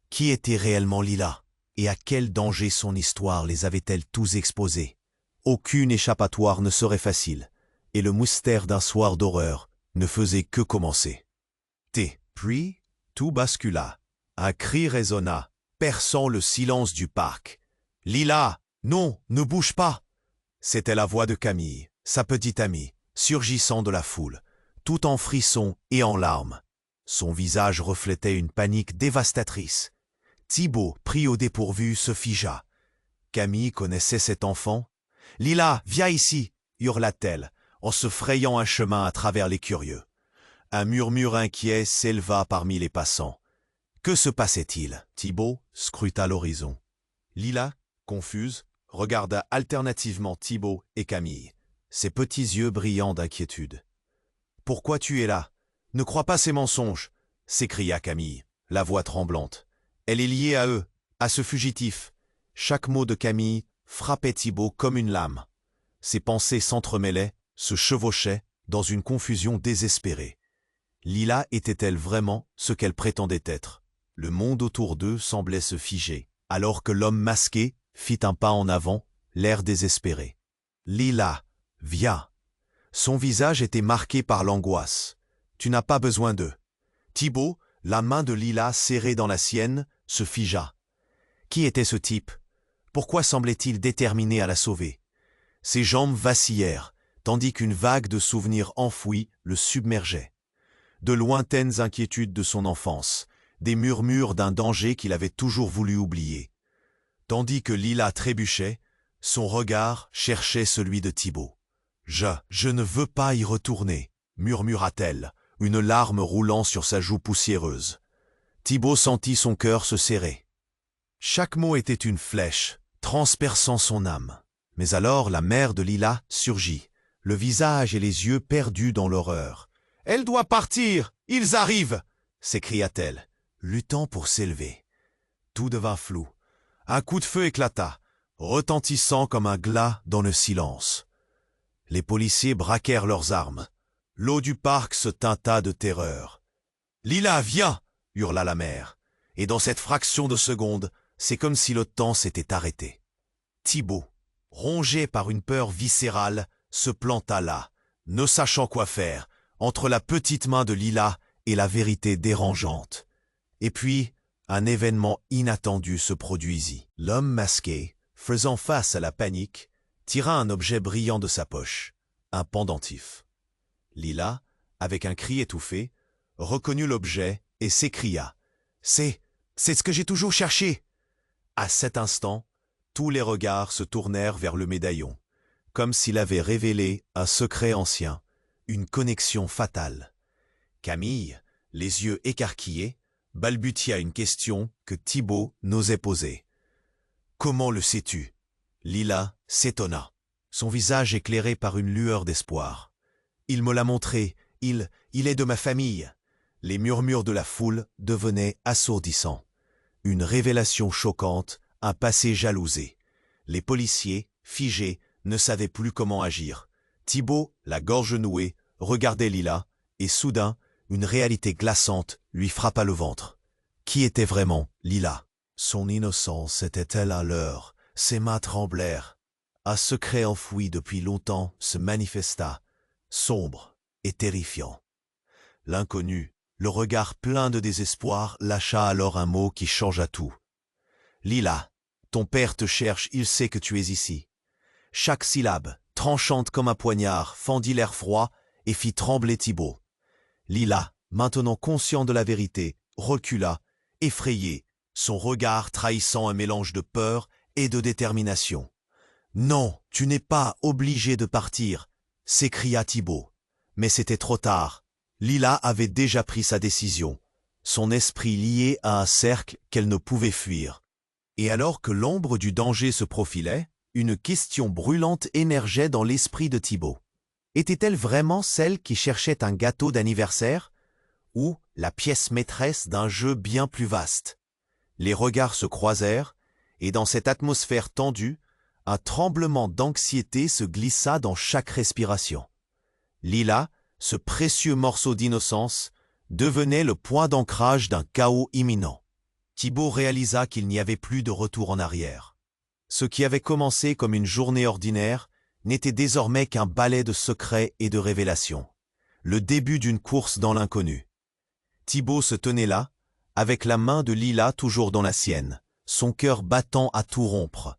Qui était réellement Lila? Et à quel danger son histoire les avait-elle tous exposés? Aucune échappatoire ne serait facile, et le mystère d'un soir d'horreur ne faisait que commencer. Puis, tout bascula. Un cri résonna, perçant le silence du parc. « Lila, non, ne bouge pas !» C'était la voix de Camille, sa petite amie, surgissant de la foule, tout en frissons et en larmes. Son visage reflétait une panique dévastatrice. Thibaut, pris au dépourvu, se figea. Camille connaissait cet enfant. « Lila, viens ici !» hurla-t-elle, en se frayant un chemin à travers les curieux. Un murmure inquiet s'éleva parmi les passants. Que se passait-il? Thibaut scruta l'horizon. Lila, confuse, regarda alternativement Thibaut et Camille, ses petits yeux brillants d'inquiétude. « Pourquoi tu es là? Ne crois pas ces mensonges !» s'écria Camille, la voix tremblante. Elle est liée à eux, à ce fugitif. Chaque mot de Camille frappait Thibaut comme une lame. Ses pensées s'entremêlaient, se chevauchaient, dans une confusion désespérée. Lila était-elle vraiment ce qu'elle prétendait être? Le monde autour d'eux semblait se figer, alors que l'homme masqué fit un pas en avant, l'air désespéré. « Lila, viens !» Son visage était marqué par l'angoisse. « Tu n'as pas besoin d'eux. » Thibaut, la main de Lila serrée dans la sienne, se figea. Qui était ce type? Pourquoi semblait-il déterminé à la sauver? Ses jambes vacillèrent, tandis qu'une vague de souvenirs enfouis le submergeait. De lointaines inquiétudes de son enfance, des murmures d'un danger qu'il avait toujours voulu oublier. Tandis que Lila trébuchait, son regard cherchait celui de Thibaut. « Je ne veux pas y retourner », murmura-t-elle, une larme roulant sur sa joue poussiéreuse. Thibaut sentit son cœur se serrer. Chaque mot était une flèche, transperçant son âme. Mais alors la mère de Lila surgit, le visage et les yeux perdus dans l'horreur. « Elle doit partir! Ils arrivent !» s'écria-t-elle, luttant pour s'élever. Tout devint flou. Un coup de feu éclata, retentissant comme un glas dans le silence. Les policiers braquèrent leurs armes. L'eau du parc se teinta de terreur. « Lila, viens !» hurla la mère. Et dans cette fraction de seconde, c'est comme si le temps s'était arrêté. Thibaut, rongé par une peur viscérale, se planta là, ne sachant quoi faire, entre la petite main de Lila et la vérité dérangeante. Et puis, un événement inattendu se produisit. L'homme masqué, faisant face à la panique, tira un objet brillant de sa poche, un pendentif. Lila, avec un cri étouffé, reconnut l'objet et s'écria « C'est ce que j'ai toujours cherché !» À cet instant, tous les regards se tournèrent vers le médaillon, comme s'il avait révélé un secret ancien, une connexion fatale. Camille, les yeux écarquillés, balbutia une question que Thibaut n'osait poser. « Comment le sais-tu » Lila s'étonna, son visage éclairé par une lueur d'espoir. « Il me l'a montré, il est de ma famille !» Les murmures de la foule devenaient assourdissants. Une révélation choquante, un passé jalousé. Les policiers, figés, ne savaient plus comment agir. Thibaut, la gorge nouée, regardait Lila, et soudain, une réalité glaçante lui frappa le ventre. Qui était vraiment Lila? Son innocence était-elle à l'heure? Ses mains tremblèrent. Un secret enfoui depuis longtemps se manifesta, sombre et terrifiant. L'inconnu, le regard plein de désespoir, lâcha alors un mot qui changea tout. « Lila, ton père te cherche, il sait que tu es ici. » Chaque syllabe, tranchante comme un poignard, fendit l'air froid et fit trembler Thibaut. Lila, maintenant conscient de la vérité, recula, effrayé, son regard trahissant un mélange de peur et de détermination. « Non, tu n'es pas obligé de partir !» s'écria Thibaut. Mais c'était trop tard. Lila avait déjà pris sa décision, son esprit lié à un cercle qu'elle ne pouvait fuir. Et alors que l'ombre du danger se profilait, une question brûlante émergeait dans l'esprit de Thibaut. Était-elle vraiment celle qui cherchait un gâteau d'anniversaire ou la pièce maîtresse d'un jeu bien plus vaste? Les regards se croisèrent, et dans cette atmosphère tendue, un tremblement d'anxiété se glissa dans chaque respiration. Lila, ce précieux morceau d'innocence, devenait le point d'ancrage d'un chaos imminent. Thibaut réalisa qu'il n'y avait plus de retour en arrière. Ce qui avait commencé comme une journée ordinaire n'était désormais qu'un ballet de secrets et de révélations. Le début d'une course dans l'inconnu. Thibaut se tenait là, avec la main de Lila toujours dans la sienne, son cœur battant à tout rompre.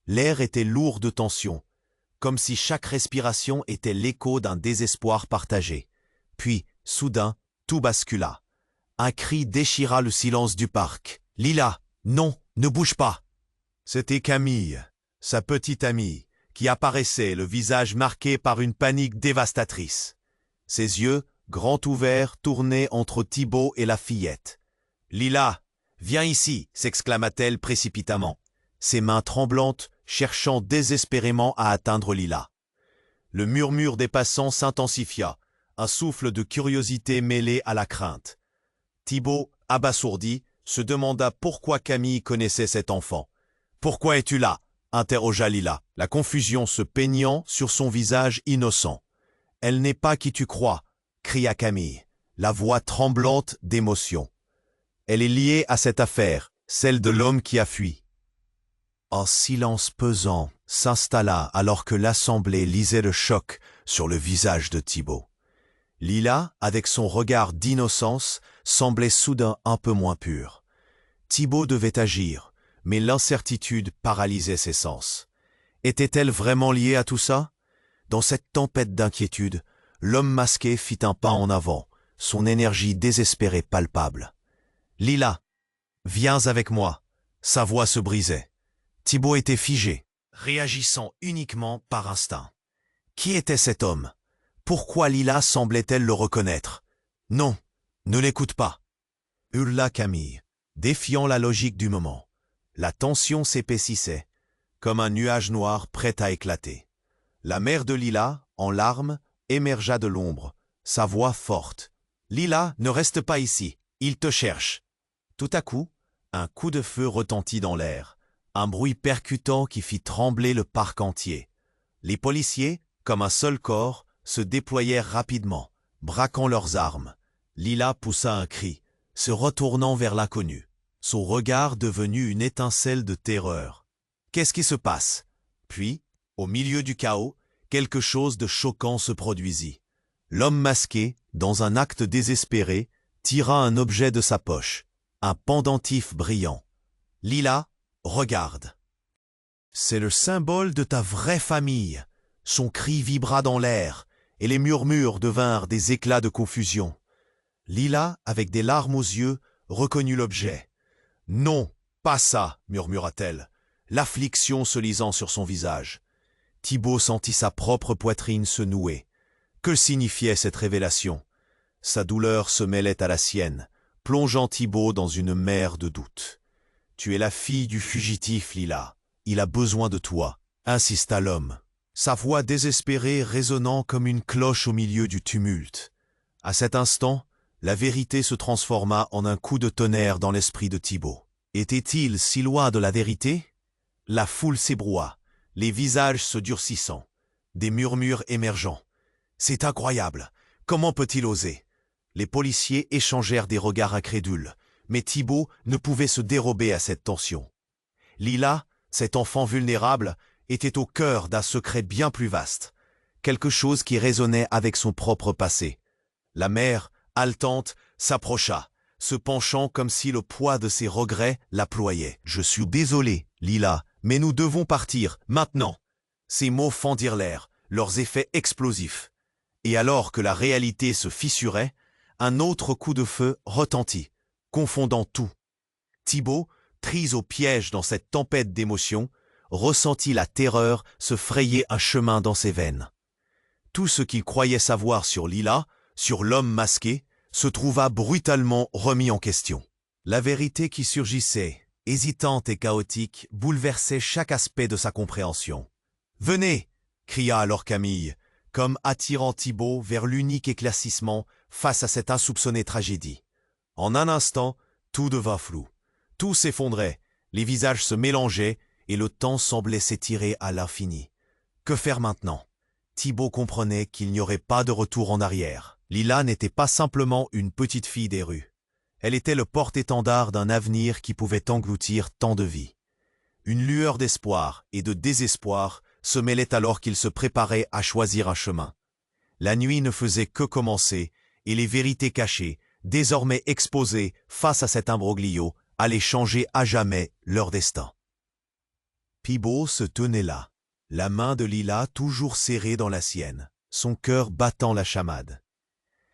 L'air était lourd de tension, comme si chaque respiration était l'écho d'un désespoir partagé. Puis, soudain, tout bascula. Un cri déchira le silence du parc. « Lila, non, ne bouge pas !» C'était Camille, sa petite amie, qui apparaissait, le visage marqué par une panique dévastatrice. Ses yeux, grands ouverts, tournaient entre Thibaut et la fillette. « Lila, viens ici !» s'exclama-t-elle précipitamment, ses mains tremblantes, cherchant désespérément à atteindre Lila. Le murmure des passants s'intensifia, un souffle de curiosité mêlé à la crainte. Thibaut, abasourdi, se demanda pourquoi Camille connaissait cet enfant. « Pourquoi es-tu là ?» interrogea Lila, la confusion se peignant sur son visage innocent. « Elle n'est pas qui tu crois !» cria Camille, la voix tremblante d'émotion. « Elle est liée à cette affaire, celle de l'homme qui a fui. » Un silence pesant s'installa alors que l'assemblée lisait le choc sur le visage de Thibaut. Lila, avec son regard d'innocence, semblait soudain un peu moins pure. Thibaut devait agir, mais l'incertitude paralysait ses sens. Était-elle vraiment liée à tout ça? Dans cette tempête d'inquiétude, l'homme masqué fit un pas en avant, son énergie désespérée palpable. « Lila, viens avec moi !» Sa voix se brisait. Thibaut était figé, réagissant uniquement par instinct. Qui était cet homme? Pourquoi Lila semblait-elle le reconnaître? Non, ne l'écoute pas, hurla Camille, défiant la logique du moment. La tension s'épaississait, comme un nuage noir prêt à éclater. La mère de Lila, en larmes, émergea de l'ombre, sa voix forte. « Lila, ne reste pas ici, il te cherche !» Tout à coup, un coup de feu retentit dans l'air. Un bruit percutant qui fit trembler le parc entier. Les policiers, comme un seul corps, se déployèrent rapidement, braquant leurs armes. Lila poussa un cri, se retournant vers l'inconnu, son regard devenu une étincelle de terreur. Qu'est-ce qui se passe? Puis, au milieu du chaos, quelque chose de choquant se produisit. L'homme masqué, dans un acte désespéré, tira un objet de sa poche, un pendentif brillant. Lila, regarde. C'est le symbole de ta vraie famille. Son cri vibra dans l'air, et les murmures devinrent des éclats de confusion. Lila, avec des larmes aux yeux, reconnut l'objet. « Non, pas ça !» murmura-t-elle, l'affliction se lisant sur son visage. Thibaut sentit sa propre poitrine se nouer. Que signifiait cette révélation? Sa douleur se mêlait à la sienne, plongeant Thibaut dans une mer de doutes. « Tu es la fille du fugitif, Lila. Il a besoin de toi, » insista l'homme, sa voix désespérée résonnant comme une cloche au milieu du tumulte. À cet instant, la vérité se transforma en un coup de tonnerre dans l'esprit de Thibaut. Était-il si loin de la vérité? La foule s'ébroua, les visages se durcissant, des murmures émergeant. « C'est incroyable! Comment peut-il oser ?» Les policiers échangèrent des regards incrédules, mais Thibaut ne pouvait se dérober à cette tension. Lila, cet enfant vulnérable, était au cœur d'un secret bien plus vaste, quelque chose qui résonnait avec son propre passé. La mère, haletante, s'approcha, se penchant comme si le poids de ses regrets la ployait. « Je suis désolé, Lila, mais nous devons partir, maintenant !» Ces mots fendirent l'air, leurs effets explosifs. Et alors que la réalité se fissurait, un autre coup de feu retentit, confondant tout. Thibaut, pris au piège dans cette tempête d'émotions, ressentit la terreur se frayer un chemin dans ses veines. Tout ce qu'il croyait savoir sur Lila, sur l'homme masqué, se trouva brutalement remis en question. La vérité qui surgissait, hésitante et chaotique, bouleversait chaque aspect de sa compréhension. « Venez !» cria alors Camille, comme attirant Thibaut vers l'unique éclaircissement face à cette insoupçonnée tragédie. En un instant, tout devint flou. Tout s'effondrait, les visages se mélangeaient et le temps semblait s'étirer à l'infini. Que faire maintenant? Thibaut comprenait qu'il n'y aurait pas de retour en arrière. Lila n'était pas simplement une petite fille des rues. Elle était le porte-étendard d'un avenir qui pouvait engloutir tant de vies. Une lueur d'espoir et de désespoir se mêlait alors qu'il se préparait à choisir un chemin. La nuit ne faisait que commencer et les vérités cachées, désormais exposées face à cet imbroglio, allaient changer à jamais leur destin. Thibaut se tenait là, la main de Lila toujours serrée dans la sienne, son cœur battant la chamade.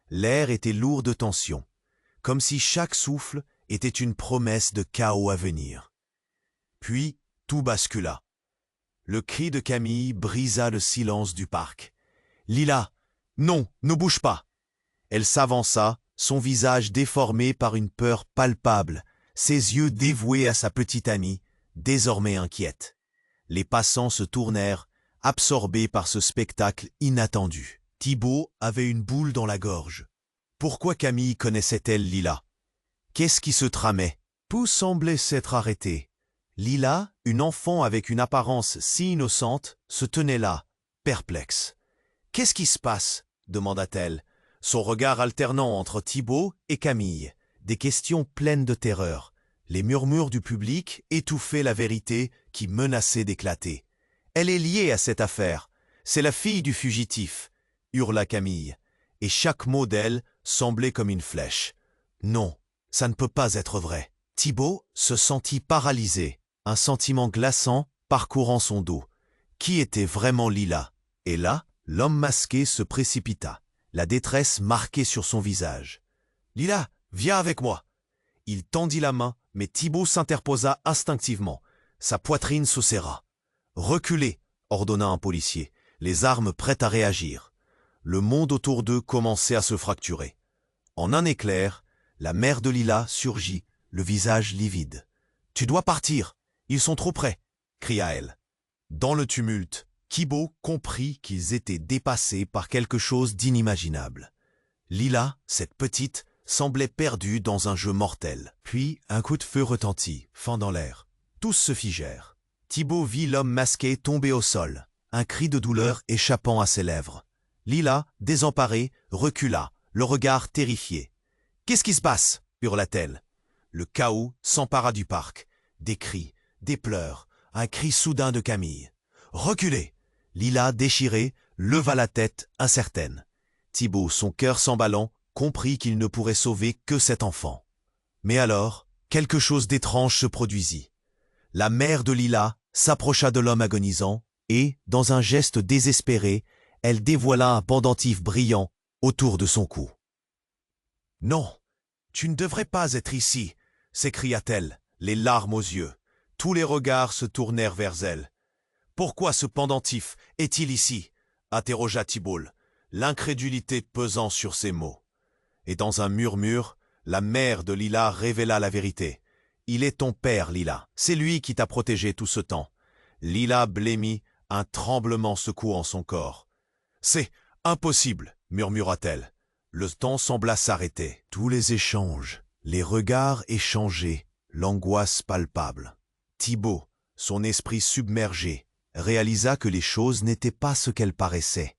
L'air était lourd de tension, comme si chaque souffle était une promesse de chaos à venir. Puis, tout bascula. Le cri de Camille brisa le silence du parc. « Lila, non, ne bouge pas !» Elle s'avança, son visage déformé par une peur palpable, ses yeux dévoués à sa petite amie, désormais inquiète. Les passants se tournèrent, absorbés par ce spectacle inattendu. Thibaut avait une boule dans la gorge. Pourquoi Camille connaissait-elle Lila? Qu'est-ce qui se tramait? Tout semblait s'être arrêté. Lila, une enfant avec une apparence si innocente, se tenait là, perplexe. « Qu'est-ce qui se passe ?» demanda-t-elle, son regard alternant entre Thibaut et Camille. Des questions pleines de terreur. Les murmures du public étouffaient la vérité qui menaçait d'éclater. « Elle est liée à cette affaire. C'est la fille du fugitif !» hurla Camille, et chaque mot d'elle semblait comme une flèche. « Non, ça ne peut pas être vrai. » Thibaut se sentit paralysé, un sentiment glaçant parcourant son dos. Qui était vraiment Lila? Et là, l'homme masqué se précipita, la détresse marquée sur son visage. « Lila, viens avec moi !» Il tendit la main, mais Thibaut s'interposa instinctivement. Sa poitrine se serra. « Reculez !» ordonna un policier, les armes prêtes à réagir. Le monde autour d'eux commençait à se fracturer. En un éclair, la mère de Lila surgit, le visage livide. « Tu dois partir, ils sont trop près !» cria-t-elle. Dans le tumulte, Thibaut comprit qu'ils étaient dépassés par quelque chose d'inimaginable. Lila, cette petite, semblait perdue dans un jeu mortel. Puis un coup de feu retentit, fendant l'air. Tous se figèrent. Thibaut vit l'homme masqué tomber au sol, un cri de douleur échappant à ses lèvres. Lila, désemparée, recula, le regard terrifié. « Qu'est-ce qui se passe ?» hurla-t-elle. Le chaos s'empara du parc. Des cris, des pleurs, un cri soudain de Camille. « Reculez !» Lila, déchirée, leva la tête, incertaine. Thibaut, son cœur s'emballant, comprit qu'il ne pourrait sauver que cet enfant. Mais alors, quelque chose d'étrange se produisit. La mère de Lila s'approcha de l'homme agonisant et, dans un geste désespéré, elle dévoila un pendentif brillant autour de son cou. « Non, tu ne devrais pas être ici !» s'écria-t-elle, les larmes aux yeux. Tous les regards se tournèrent vers elle. « Pourquoi ce pendentif est-il ici ?» interrogea Thibault, l'incrédulité pesant sur ses mots. Et dans un murmure, la mère de Lila révéla la vérité. « Il est ton père, Lila. C'est lui qui t'a protégé tout ce temps. » Lila blêmit, un tremblement secouant son corps. « C'est impossible !» murmura-t-elle. Le temps sembla s'arrêter. Tous les échanges, les regards échangés, l'angoisse palpable. Thibault, son esprit submergé, réalisa que les choses n'étaient pas ce qu'elles paraissaient.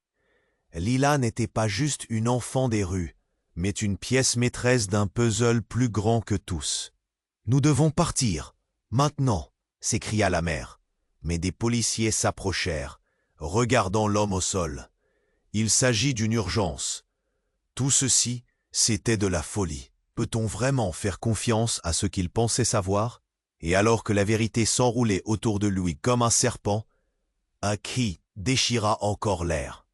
Lila n'était pas juste une enfant des rues, mais une pièce maîtresse d'un puzzle plus grand que tous. « Nous devons partir, maintenant !» s'écria la mère. Mais des policiers s'approchèrent, regardant l'homme au sol. Il s'agit d'une urgence. Tout ceci, c'était de la folie. Peut-on vraiment faire confiance à ce qu'il pensait savoir? Et alors que la vérité s'enroulait autour de lui comme un serpent, un cri déchira encore l'air.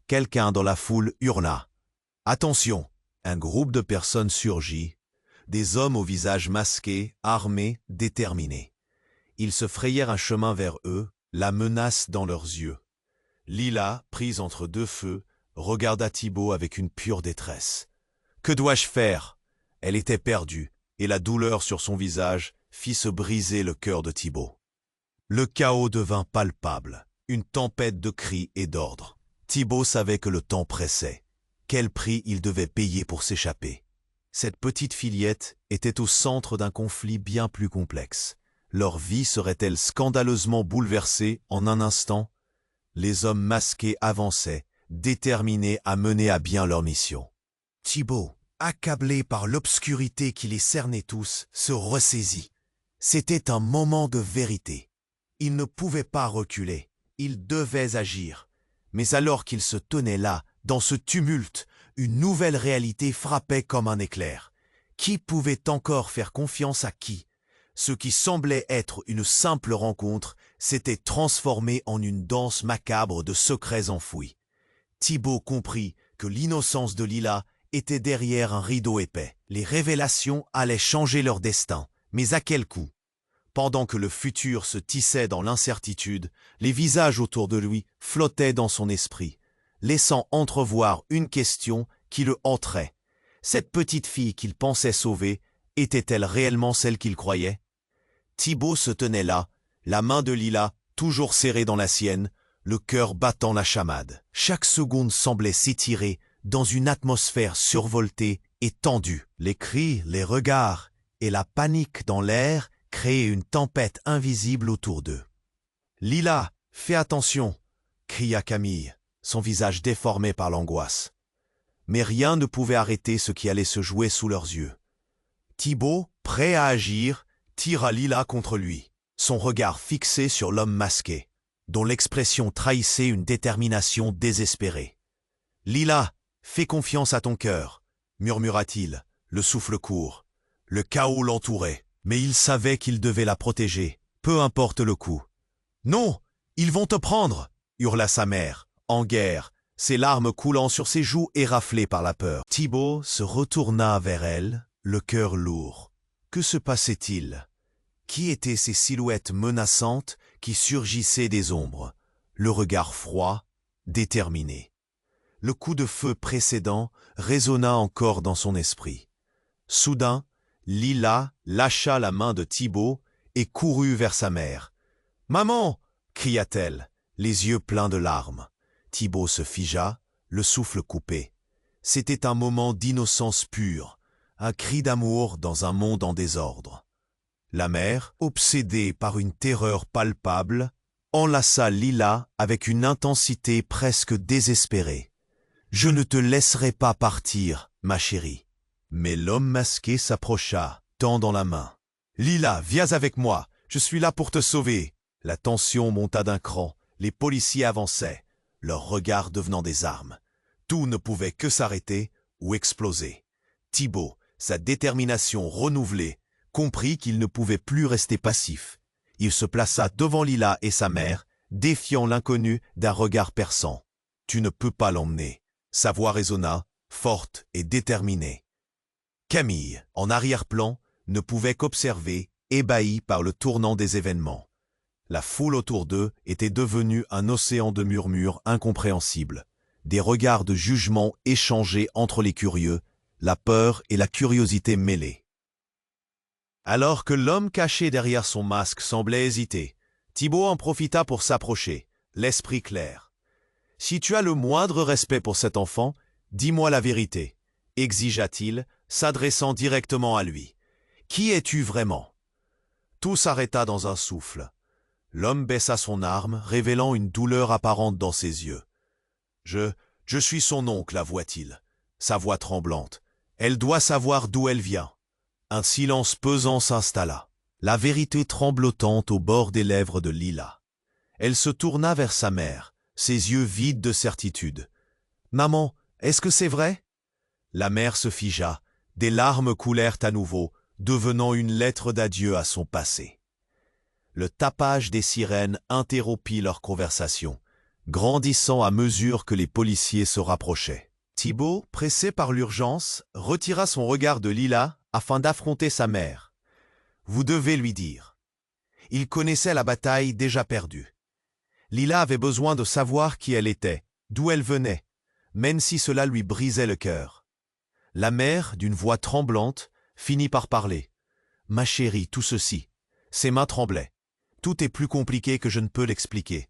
Quelqu'un dans la foule hurla. « Attention !» Un groupe de personnes surgit, des hommes au visage masqué, armés, déterminés. Ils se frayèrent un chemin vers eux, la menace dans leurs yeux. Lila, prise entre deux feux, regarda Thibault avec une pure détresse. « Que dois-je faire ?» Elle était perdue, et la douleur sur son visage fit se briser le cœur de Thibault. Le chaos devint palpable, une tempête de cris et d'ordres. Thibault savait que le temps pressait. Quel prix il devait payer pour s'échapper. Cette petite fillette était au centre d'un conflit bien plus complexe. Leur vie serait-elle scandaleusement bouleversée en un instant? Les hommes masqués avançaient, déterminés à mener à bien leur mission. Thibault, accablé par l'obscurité qui les cernait tous, se ressaisit. C'était un moment de vérité. Il ne pouvait pas reculer, il devait agir. Mais alors qu'il se tenait là, dans ce tumulte, une nouvelle réalité frappait comme un éclair. Qui pouvait encore faire confiance à qui? Ce qui semblait être une simple rencontre s'était transformé en une danse macabre de secrets enfouis. Thibault comprit que l'innocence de Lila était derrière un rideau épais. Les révélations allaient changer leur destin, mais à quel coût? Pendant que le futur se tissait dans l'incertitude, les visages autour de lui flottaient dans son esprit, laissant entrevoir une question qui le hanterait. Cette petite fille qu'il pensait sauver, était-elle réellement celle qu'il croyait? Thibault se tenait là, la main de Lila toujours serrée dans la sienne, le cœur battant la chamade. Chaque seconde semblait s'étirer dans une atmosphère survoltée et tendue. Les cris, les regards et la panique dans l'air créaient une tempête invisible autour d'eux. « Lila, fais attention !» cria Camille, son visage déformé par l'angoisse. Mais rien ne pouvait arrêter ce qui allait se jouer sous leurs yeux. Thibault, prêt à agir, tira Lila contre lui, son regard fixé sur l'homme masqué, dont l'expression trahissait une détermination désespérée. « Lila, fais confiance à ton cœur !» murmura-t-il, le souffle court. Le chaos l'entourait, mais il savait qu'il devait la protéger, peu importe le coût. « Non, ils vont te prendre !» hurla sa mère, en guerre, ses larmes coulant sur ses joues éraflées par la peur. Thibault se retourna vers elle, le cœur lourd. Que se passait-il? Qui étaient ces silhouettes menaçantes qui surgissaient des ombres, le regard froid, déterminé? Le coup de feu précédent résonna encore dans son esprit. Soudain, Lila lâcha la main de Thibault et courut vers sa mère. « Maman !» cria-t-elle, les yeux pleins de larmes. Thibault se figea, le souffle coupé. C'était un moment d'innocence pure, un cri d'amour dans un monde en désordre. La mère, obsédée par une terreur palpable, enlaça Lila avec une intensité presque désespérée. « Je ne te laisserai pas partir, ma chérie. » Mais l'homme masqué s'approcha, tendant la main. « Lila, viens avec moi, je suis là pour te sauver. » La tension monta d'un cran, les policiers avançaient, leurs regards devenant des armes. Tout ne pouvait que s'arrêter ou exploser. Thibault, sa détermination renouvelée, comprit qu'il ne pouvait plus rester passif. Il se plaça devant Lila et sa mère, défiant l'inconnu d'un regard perçant. « Tu ne peux pas l'emmener », sa voix résonna, forte et déterminée. Camille, en arrière-plan, ne pouvait qu'observer, ébahi par le tournant des événements. La foule autour d'eux était devenue un océan de murmures incompréhensibles, des regards de jugement échangés entre les curieux, la peur et la curiosité mêlées. Alors que l'homme caché derrière son masque semblait hésiter, Thibaut en profita pour s'approcher, l'esprit clair. « Si tu as le moindre respect pour cet enfant, dis-moi la vérité, » exigea-t-il, s'adressant directement à lui. « Qui es-tu vraiment ?» Tout s'arrêta dans un souffle. L'homme baissa son arme, révélant une douleur apparente dans ses yeux. « Je suis son oncle, avoua-t-il, sa voix tremblante. Elle doit savoir d'où elle vient. » Un silence pesant s'installa, la vérité tremblotante au bord des lèvres de Lila. Elle se tourna vers sa mère, ses yeux vides de certitude. « Maman, est-ce que c'est vrai ?» La mère se figea, des larmes coulèrent à nouveau, devenant une lettre d'adieu à son passé. Le tapage des sirènes interrompit leur conversation, grandissant à mesure que les policiers se rapprochaient. Thibaut, pressé par l'urgence, retira son regard de Lila afin d'affronter sa mère. « Vous devez lui dire. » Il connaissait la bataille déjà perdue. Lila avait besoin de savoir qui elle était, d'où elle venait, même si cela lui brisait le cœur. La mère, d'une voix tremblante, finit par parler. « Ma chérie, tout ceci. » Ses mains tremblaient. « Tout est plus compliqué que je ne peux l'expliquer.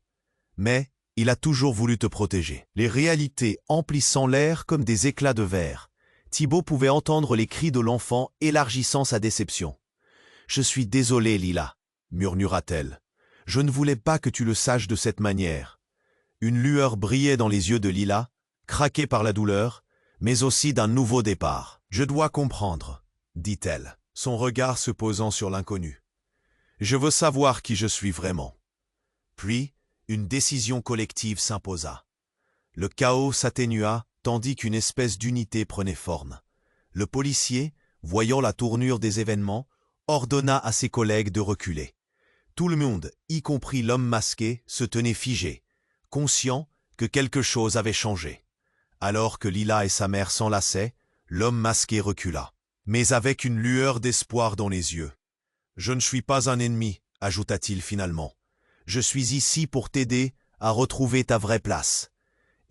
Mais il a toujours voulu te protéger. » Les réalités emplissant l'air comme des éclats de verre, Thibaut pouvait entendre les cris de l'enfant élargissant sa déception. « Je suis désolée, Lila, » murmura-t-elle. « Je ne voulais pas que tu le saches de cette manière. » Une lueur brillait dans les yeux de Lila, craquée par la douleur, mais aussi d'un nouveau départ. « Je dois comprendre, » dit-elle, son regard se posant sur l'inconnu. « Je veux savoir qui je suis vraiment. » Puis, une décision collective s'imposa. Le chaos s'atténua, tandis qu'une espèce d'unité prenait forme. Le policier, voyant la tournure des événements, ordonna à ses collègues de reculer. Tout le monde, y compris l'homme masqué, se tenait figé, conscient que quelque chose avait changé. Alors que Lila et sa mère s'enlaçaient, l'homme masqué recula, mais avec une lueur d'espoir dans les yeux. « Je ne suis pas un ennemi, » ajouta-t-il finalement. « Je suis ici pour t'aider à retrouver ta vraie place. »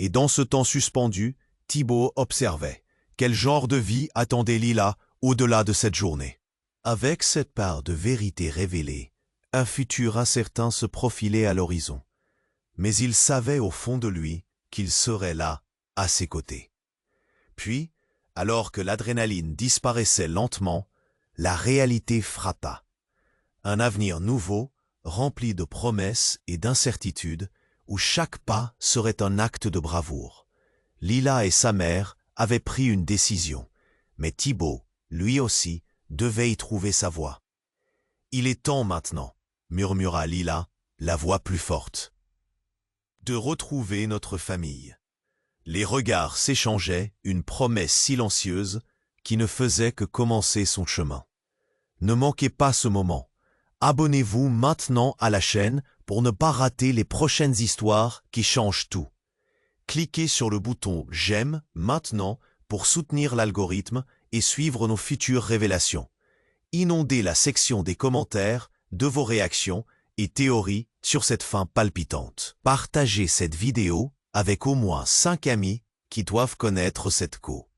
Et dans ce temps suspendu, Thibaut observait. Quel genre de vie attendait Lila au-delà de cette journée? Avec cette part de vérité révélée, un futur incertain se profilait à l'horizon. Mais il savait au fond de lui qu'il serait là, à ses côtés. Puis, alors que l'adrénaline disparaissait lentement, la réalité frappa. Un avenir nouveau, rempli de promesses et d'incertitudes, où chaque pas serait un acte de bravoure. Lila et sa mère avaient pris une décision, mais Thibaut, lui aussi, devait y trouver sa voie. « Il est temps maintenant, » murmura Lila, la voix plus forte. « De retrouver notre famille. » Les regards s'échangeaient, une promesse silencieuse qui ne faisait que commencer son chemin. Ne manquez pas ce moment. Abonnez-vous maintenant à la chaîne pour ne pas rater les prochaines histoires qui changent tout. Cliquez sur le bouton « J'aime » maintenant pour soutenir l'algorithme et suivre nos futures révélations. Inondez la section des commentaires de vos réactions et théories sur cette fin palpitante. Partagez cette vidéo avec au moins 5 amis qui doivent connaître cette co.